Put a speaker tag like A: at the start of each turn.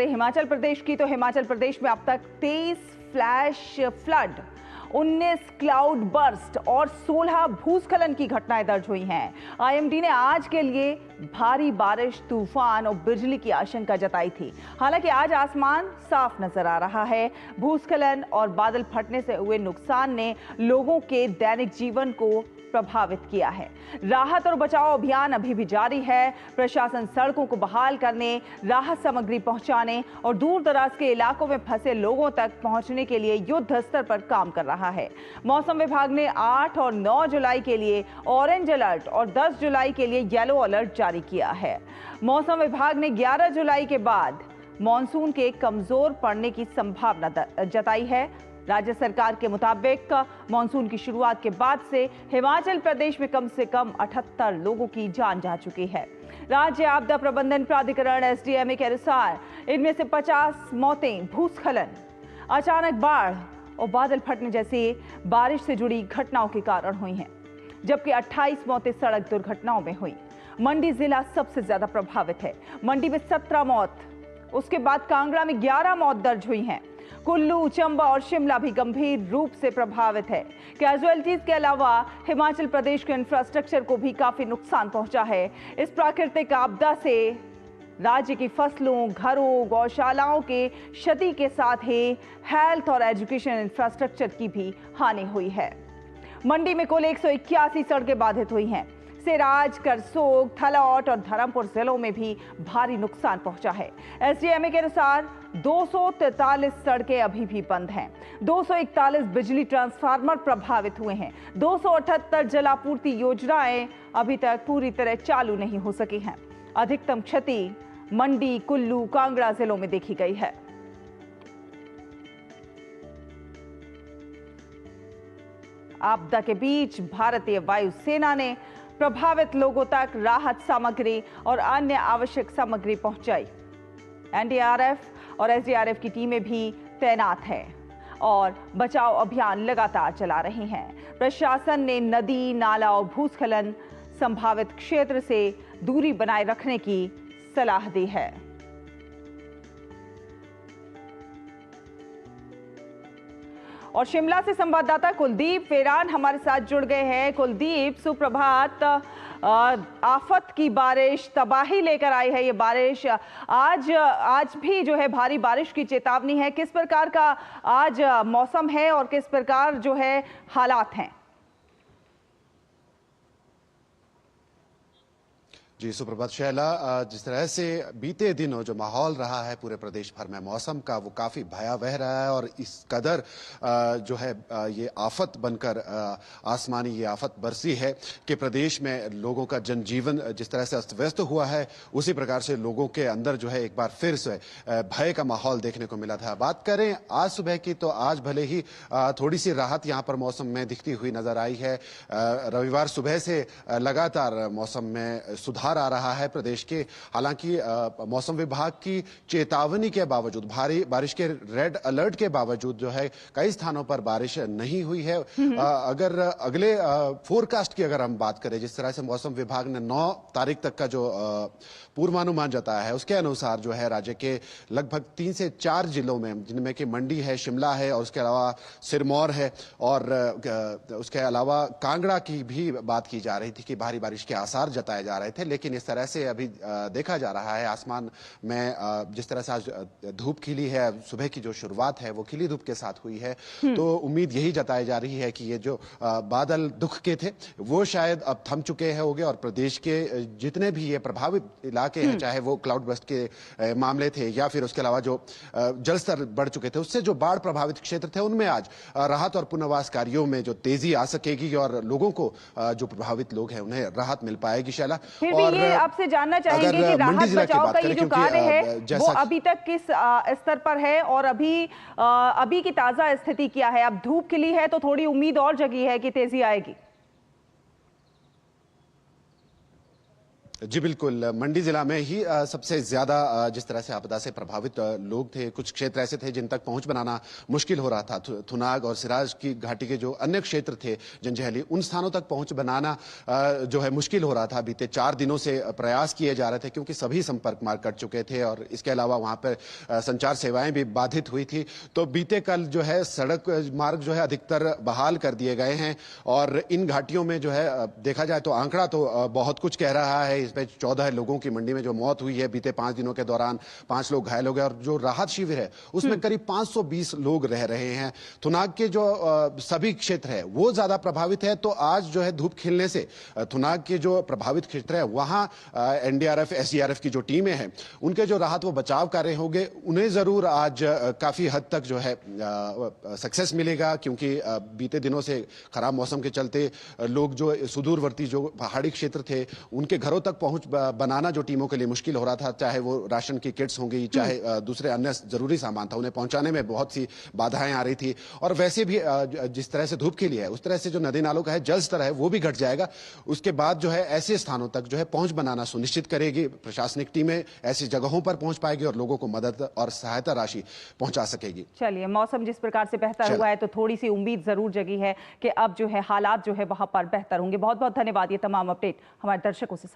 A: हिमाचल प्रदेश की तो हिमाचल प्रदेश में अब तक 23 फ्लैश फ्लड, 19 क्लाउड बर्स्ट और 16 भूस्खलन की घटनाएं दर्ज हुई हैं। आईएमडी ने आज के लिए भारी बारिश, तूफान और बिजली की आशंका जताई थी। हालांकि आज आसमान साफ नजर आ रहा है। भूस्खलन और बादल फटने से हुए नुकसान ने लोगों के दैनिक जीवन को प्रभावित किया है। राहत और बचाव अभियान अभी भी जारी है। प्रशासन सड़कों को बहाल करने, राहत सामग्री पहुंचाने और दूर दराज के इलाकों में फंसे लोगों तक पहुंचने के लिए युद्ध स्तर पर काम कर रहा है। मौसम विभाग ने 8 और 9 जुलाई के लिए ऑरेंज अलर्ट और 10 जुलाई के लिए येलो अलर्ट जारी किया है। मौसम विभाग ने 11 जुलाई के बाद मानसून के कमजोर पड़ने की संभावना जताई है। राज्य सरकार के मुताबिक मानसून की शुरुआत के बाद से हिमाचल प्रदेश में कम से कम 78 लोगों की जान जा चुकी है। राज्य आपदा प्रबंधन प्राधिकरण एसडीएमए के अनुसार इनमें से 50 मौतें भूस्खलन, अचानक बाढ़ और बादल फटने जैसी बारिश से जुड़ी घटनाओं के कारण हुई हैं, जबकि 28 मौतें सड़क दुर्घटनाओं में हुई। मंडी जिला सबसे ज्यादा प्रभावित है। मंडी में 17 मौत, उसके बाद कांगड़ा में 11 मौत दर्ज हुई हैं। कुल्लू, चंबा और शिमला भी गंभीर रूप से प्रभावित है। कैजुअलिटीज के अलावा हिमाचल प्रदेश के इंफ्रास्ट्रक्चर को भी काफी नुकसान पहुंचा है। इस प्राकृतिक आपदा से राज्य की फसलों, घरों, गौशालाओं के क्षति के साथ ही हेल्थ और एजुकेशन इंफ्रास्ट्रक्चर की भी हानि हुई है। मंडी में कुल 181 सड़कें बाधित हुई हैं। सिराज, करसोग, थलौट और धर्मपुर जिलों में भी भारी नुकसान पहुंचा है। एसडीएमए के अनुसार 243 सड़कें अभी भी बंद हैं। 241 बिजली ट्रांसफार्मर प्रभावित हुए हैं। 278 जलापूर्ति योजनाएं अभी तक पूरी तरह चालू नहीं हो सकी हैं। अधिकतम क्षति मंडी, कुल्लू, कांगड़ा जिलों में देखी गई है। आपदा के बीच भारतीय वायुसेना ने प्रभावित लोगों तक राहत सामग्री और अन्य आवश्यक सामग्री पहुंचाई। एनडीआरएफ और एसडीआरएफ की टीमें भी तैनात हैं और बचाव अभियान लगातार चला रही हैं। प्रशासन ने नदी, नाला और भूस्खलन संभावित क्षेत्र से दूरी बनाए रखने की सलाह दी है। और शिमला से संवाददाता कुलदीप फेरान हमारे साथ जुड़ गए हैं। कुलदीप, सुप्रभात। आफत की बारिश, तबाही लेकर आई है ये बारिश। आज भी जो है भारी बारिश की चेतावनी है। किस प्रकार का आज मौसम है और किस प्रकार जो है हालात हैं?
B: जी सुप्रभात शैला, जिस तरह से बीते दिनों जो माहौल रहा है पूरे प्रदेश भर में मौसम का, वो काफ़ी भयावह रहा है और इस कदर जो है ये आफत बनकर आसमानी ये आफत बरसी है कि प्रदेश में लोगों का जनजीवन जिस तरह से अस्त व्यस्त हुआ है, उसी प्रकार से लोगों के अंदर जो है एक बार फिर से भय का माहौल देखने को मिला था। बात करें आज सुबह की, तो आज भले ही थोड़ी सी राहत यहाँ पर मौसम में दिखती हुई नजर आई है। रविवार सुबह से लगातार मौसम में सुधार आ रहा है प्रदेश के। हालांकि मौसम विभाग की चेतावनी के बावजूद, भारी बारिश के रेड अलर्ट के बावजूद जो है कई स्थानों पर बारिश नहीं हुई है। अगर अगले फोरकास्ट की अगर हम बात करें, जिस तरह से मौसम विभाग ने 9 तारीख तक का जो पूर्वानुमान जताया है, उसके अनुसार जो है राज्य के लगभग 3 से 4 जिलों में, जिनमें कि मंडी है, शिमला है और उसके अलावा सिरमौर है और उसके अलावा कांगड़ा की भी बात की जा रही थी कि भारी बारिश के आसार जताए जा रहे थे। लेकिन इस तरह से अभी देखा जा रहा है आसमान में जिस तरह से आज धूप खिली है, सुबह की जो शुरुआत है वो खिली धूप के साथ हुई है, तो उम्मीद यही जताई जा रही है कि ये जो बादल दुख के थे वो शायद अब थम चुके हैं होंगे और प्रदेश के जितने भी ये प्रभावित इलाके हैं, चाहे वो क्लाउड बर्स्ट के मामले थे या फिर उसके अलावा जो जलस्तर बढ़ चुके थे, उससे जो बाढ़ प्रभावित क्षेत्र थे, उनमें आज राहत और पुनर्वास कार्यों में जो तेजी आ सकेगी और लोगों को जो प्रभावित लोग हैं उन्हें राहत मिल पाएगी। शैला,
A: फिर भी ये आपसे जानना चाहेंगे कि राहत बचाव का ये जो कार्य है वो अभी तक किस स्तर पर है और अभी की ताजा स्थिति क्या है? अब धूप खिली है तो थोड़ी उम्मीद और जगी है कि तेजी आएगी।
B: जी बिल्कुल, मंडी जिला में ही सबसे ज्यादा जिस तरह से आपदा से प्रभावित लोग थे। कुछ क्षेत्र ऐसे थे जिन तक पहुंच बनाना मुश्किल हो रहा था। थुनाग और सिराज की घाटी के जो अन्य क्षेत्र थे, जंजैहली, उन स्थानों तक पहुंच बनाना जो है मुश्किल हो रहा था। बीते 4 दिनों से प्रयास किए जा रहे थे क्योंकि सभी संपर्क मार्ग कट चुके थे और इसके अलावा वहां पर संचार सेवाएं भी बाधित हुई थी। तो बीते कल जो है सड़क मार्ग जो है अधिकतर बहाल कर दिए गए हैं और इन घाटियों में जो है देखा जाए तो आंकड़ा तो बहुत कुछ कह रहा है। इसमें 14 लोगों की मंडी में जो मौत हुई है बीते 5 दिनों के दौरान, 5 लोग घायल हो गए और जो राहत शिविर है उसमें करीब 520 लोग रह रहे हैं। थुनाग के जो सभी क्षेत्र है वो ज्यादा प्रभावित है। तो आज जो है धूप खिलने से थुनाग के जो प्रभावित क्षेत्र है वहां एनडीआरएफ, एसडीआरएफ की जो टीमें हैं उनके जो राहत व बचाव कार्य होंगे उन्हें जरूर आज काफी हद तक जो है सक्सेस मिलेगा क्योंकि बीते दिनों से खराब मौसम के चलते लोग जो सुदूरवर्ती जो पहाड़ी क्षेत्र थे उनके घरों तक पहुंच बनाना जो टीमों के लिए मुश्किल हो रहा था, चाहे वो राशन की किट्स होंगी, चाहे दूसरे अन्य जरूरी सामान था, उन्हें पहुंचाने में बहुत सी बाधाएं आ रही थी। और वैसे भी जिस तरह से धूप खिली है उस तरह से जो नदी नालों का है जल स्तर है वो भी घट जाएगा। उसके बाद जो है ऐसे स्थानों तक जो है पहुंच बनाना सुनिश्चित करेगी प्रशासनिक टीमें, ऐसी जगहों पर पहुंच पाएगी और लोगों को मदद और सहायता राशि पहुंचा सकेगी।
A: चलिए, मौसम जिस प्रकार से बेहतर हुआ है तो थोड़ी सी उम्मीद जरूर जगी है कि अब जो है हालात जो है वहां पर बेहतर होंगे। बहुत बहुत धन्यवाद ये तमाम अपडेट हमारे दर्शकों से।